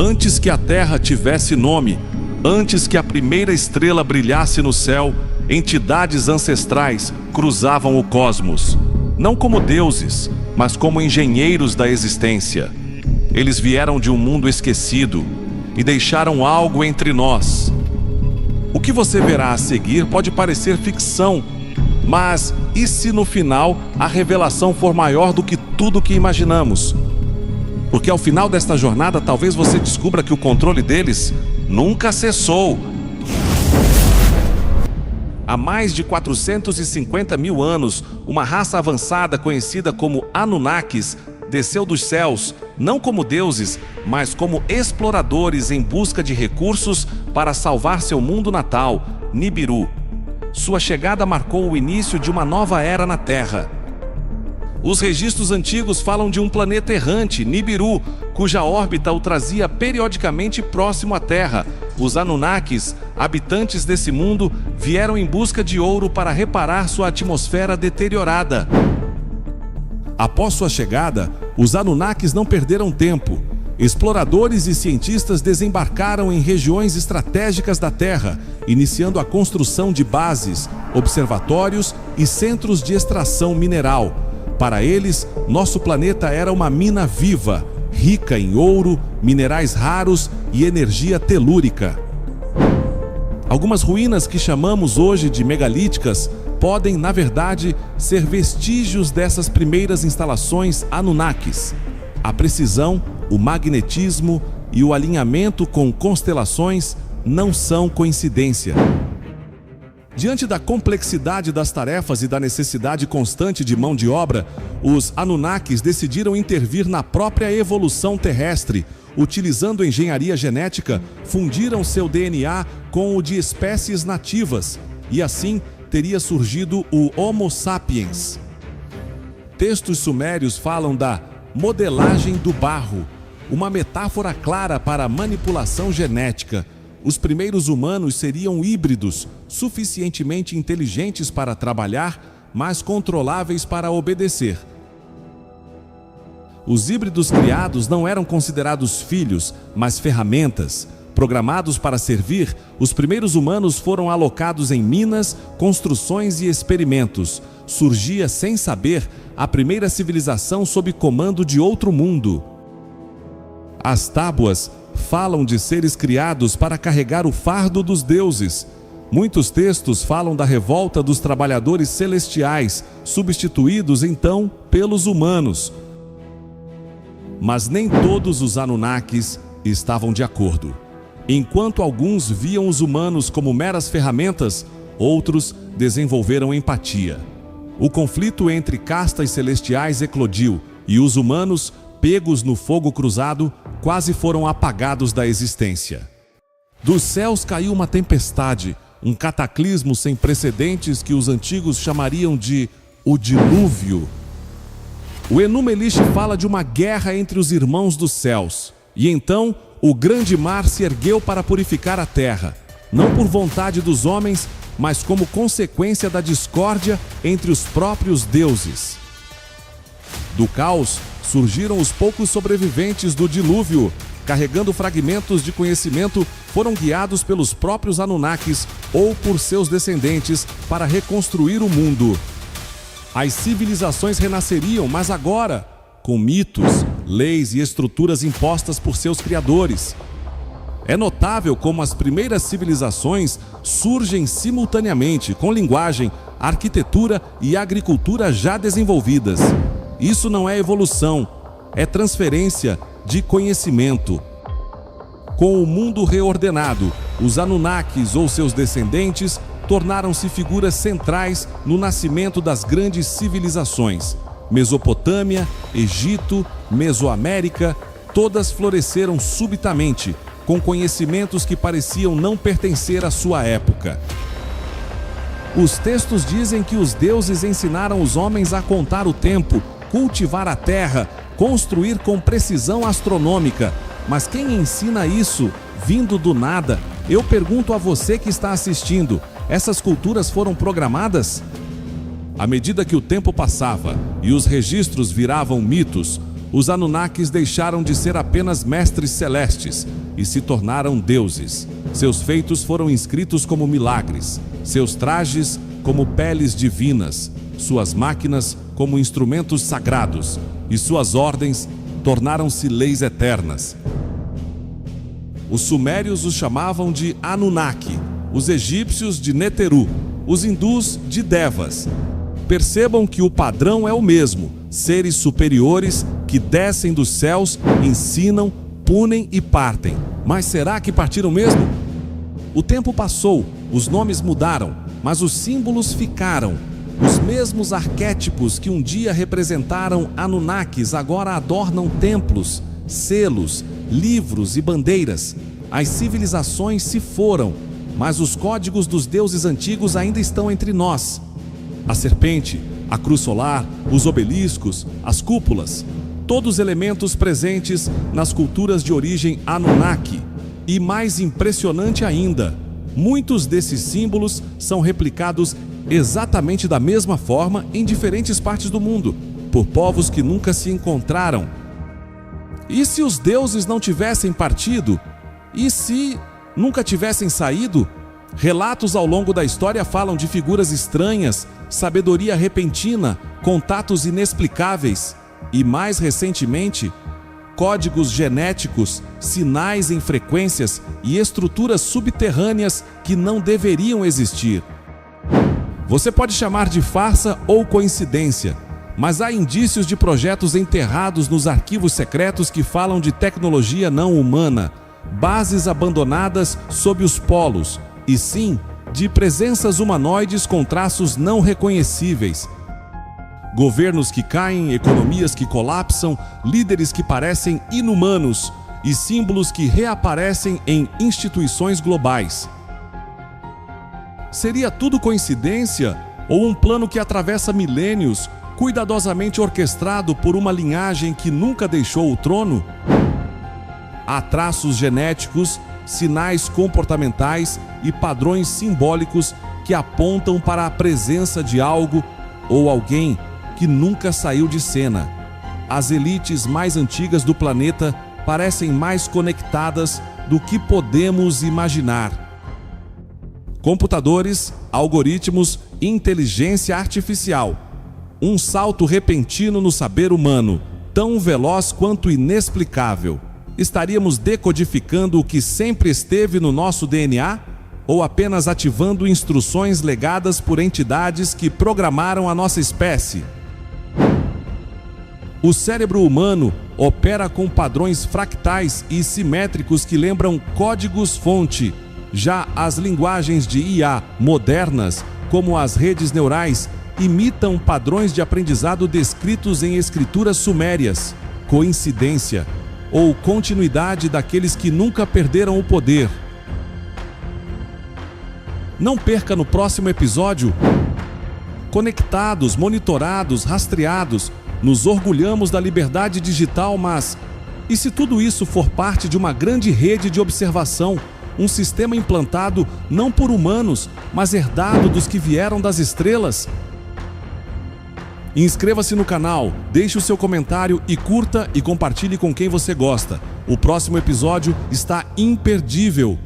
Antes que a terra tivesse nome, antes que a primeira estrela brilhasse no céu, entidades ancestrais cruzavam o cosmos, não como deuses, mas como engenheiros da existência. Eles vieram de um mundo esquecido e deixaram algo entre nós. O que você verá a seguir pode parecer ficção, mas e se no final a revelação for maior do que tudo que imaginamos? Porque ao final desta jornada talvez você descubra que o controle deles nunca cessou. Há mais de 450 mil anos, uma raça avançada conhecida como Anunnakis desceu dos céus, não como deuses, mas como exploradores em busca de recursos para salvar seu mundo natal, Nibiru. Sua chegada marcou o início de uma nova era na Terra. Os registros antigos falam de um planeta errante, Nibiru, cuja órbita o trazia periodicamente próximo à Terra. Os Anunnakis, habitantes desse mundo, vieram em busca de ouro para reparar sua atmosfera deteriorada. Após sua chegada, os Anunnakis não perderam tempo. Exploradores e cientistas desembarcaram em regiões estratégicas da Terra, iniciando a construção de bases, observatórios e centros de extração mineral. Para eles, nosso planeta era uma mina viva, rica em ouro, minerais raros e energia telúrica. Algumas ruínas que chamamos hoje de megalíticas podem, na verdade, ser vestígios dessas primeiras instalações Anunnakis. A precisão, o magnetismo e o alinhamento com constelações não são coincidência. Diante da complexidade das tarefas e da necessidade constante de mão de obra, os Anunnakis decidiram intervir na própria evolução terrestre. Utilizando engenharia genética, fundiram seu DNA com o de espécies nativas, e assim teria surgido o Homo sapiens. Textos sumérios falam da modelagem do barro, uma metáfora clara para a manipulação genética. Os primeiros humanos seriam híbridos, suficientemente inteligentes para trabalhar, mas controláveis para obedecer. Os híbridos criados não eram considerados filhos, mas ferramentas. Programados para servir, os primeiros humanos foram alocados em minas, construções e experimentos. Surgia, sem saber, a primeira civilização sob comando de outro mundo. As tábuas falam de seres criados para carregar o fardo dos deuses. Muitos textos falam da revolta dos trabalhadores celestiais, substituídos então pelos humanos. Mas nem todos os Anunnakis estavam de acordo. Enquanto alguns viam os humanos como meras ferramentas, outros desenvolveram empatia. O conflito entre castas celestiais eclodiu e os humanos, pegos no fogo cruzado, quase foram apagados da existência. Dos céus caiu uma tempestade, um cataclismo sem precedentes que os antigos chamariam de o dilúvio. O Enuma Elish fala de uma guerra entre os irmãos dos céus. E então, o grande mar se ergueu para purificar a terra, não por vontade dos homens, mas como consequência da discórdia entre os próprios deuses. Do caos, surgiram os poucos sobreviventes do dilúvio. Carregando fragmentos de conhecimento, foram guiados pelos próprios Anunnakis ou por seus descendentes para reconstruir o mundo. As civilizações renasceriam, mas agora, com mitos, leis e estruturas impostas por seus criadores. É notável como as primeiras civilizações surgem simultaneamente, com linguagem, arquitetura e agricultura já desenvolvidas. Isso não é evolução, é transferência de conhecimento. Com o mundo reordenado, os Anunnakis ou seus descendentes tornaram-se figuras centrais no nascimento das grandes civilizações. Mesopotâmia, Egito, Mesoamérica, todas floresceram subitamente, com conhecimentos que pareciam não pertencer à sua época. Os textos dizem que os deuses ensinaram os homens a contar o tempo, cultivar a terra, construir com precisão astronômica. Mas quem ensina isso vindo do nada? Eu pergunto a você que está assistindo, essas culturas foram programadas? À medida que o tempo passava e os registros viravam mitos, os Anunnakis deixaram de ser apenas mestres celestes e se tornaram deuses. Seus feitos foram inscritos como milagres, seus trajes como peles divinas, suas máquinas como instrumentos sagrados e suas ordens tornaram-se leis eternas. Os sumérios os chamavam de Anunnaki, os egípcios de Neteru, os hindus de Devas. Percebam que o padrão é o mesmo: seres superiores que descem dos céus, ensinam, punem e partem. Mas será que partiram mesmo? O tempo passou, os nomes mudaram, mas os símbolos ficaram. Os mesmos arquétipos que um dia representaram Anunnakis agora adornam templos, selos, livros e bandeiras. As civilizações se foram, mas os códigos dos deuses antigos ainda estão entre nós. A serpente, a cruz solar, os obeliscos, as cúpulas, todos elementos presentes nas culturas de origem Anunnaki. E mais impressionante ainda, muitos desses símbolos são replicados exatamente da mesma forma em diferentes partes do mundo, por povos que nunca se encontraram. E se os deuses não tivessem partido? E se nunca tivessem saído? Relatos ao longo da história falam de figuras estranhas, sabedoria repentina, contatos inexplicáveis e, mais recentemente, códigos genéticos, sinais em frequências e estruturas subterrâneas que não deveriam existir. Você pode chamar de farsa ou coincidência, mas há indícios de projetos enterrados nos arquivos secretos que falam de tecnologia não humana, bases abandonadas sob os polos, e sim, de presenças humanoides com traços não reconhecíveis. Governos que caem, economias que colapsam, líderes que parecem inumanos e símbolos que reaparecem em instituições globais. Seria tudo coincidência ou um plano que atravessa milênios, cuidadosamente orquestrado por uma linhagem que nunca deixou o trono? Há traços genéticos, sinais comportamentais e padrões simbólicos que apontam para a presença de algo ou alguém que nunca saiu de cena. As elites mais antigas do planeta parecem mais conectadas do que podemos imaginar. Computadores, algoritmos, inteligência artificial. Um salto repentino no saber humano, tão veloz quanto inexplicável. Estaríamos decodificando o que sempre esteve no nosso DNA? Ou apenas ativando instruções legadas por entidades que programaram a nossa espécie? O cérebro humano opera com padrões fractais e simétricos que lembram códigos-fonte. Já as linguagens de IA modernas, como as redes neurais, imitam padrões de aprendizado descritos em escrituras sumérias. Coincidência ou continuidade daqueles que nunca perderam o poder? Não perca no próximo episódio. Conectados, monitorados, rastreados, nos orgulhamos da liberdade digital, mas e se tudo isso for parte de uma grande rede de observação, um sistema implantado não por humanos, mas herdado dos que vieram das estrelas? Inscreva-se no canal, deixe o seu comentário e curta e compartilhe com quem você gosta. O próximo episódio está imperdível.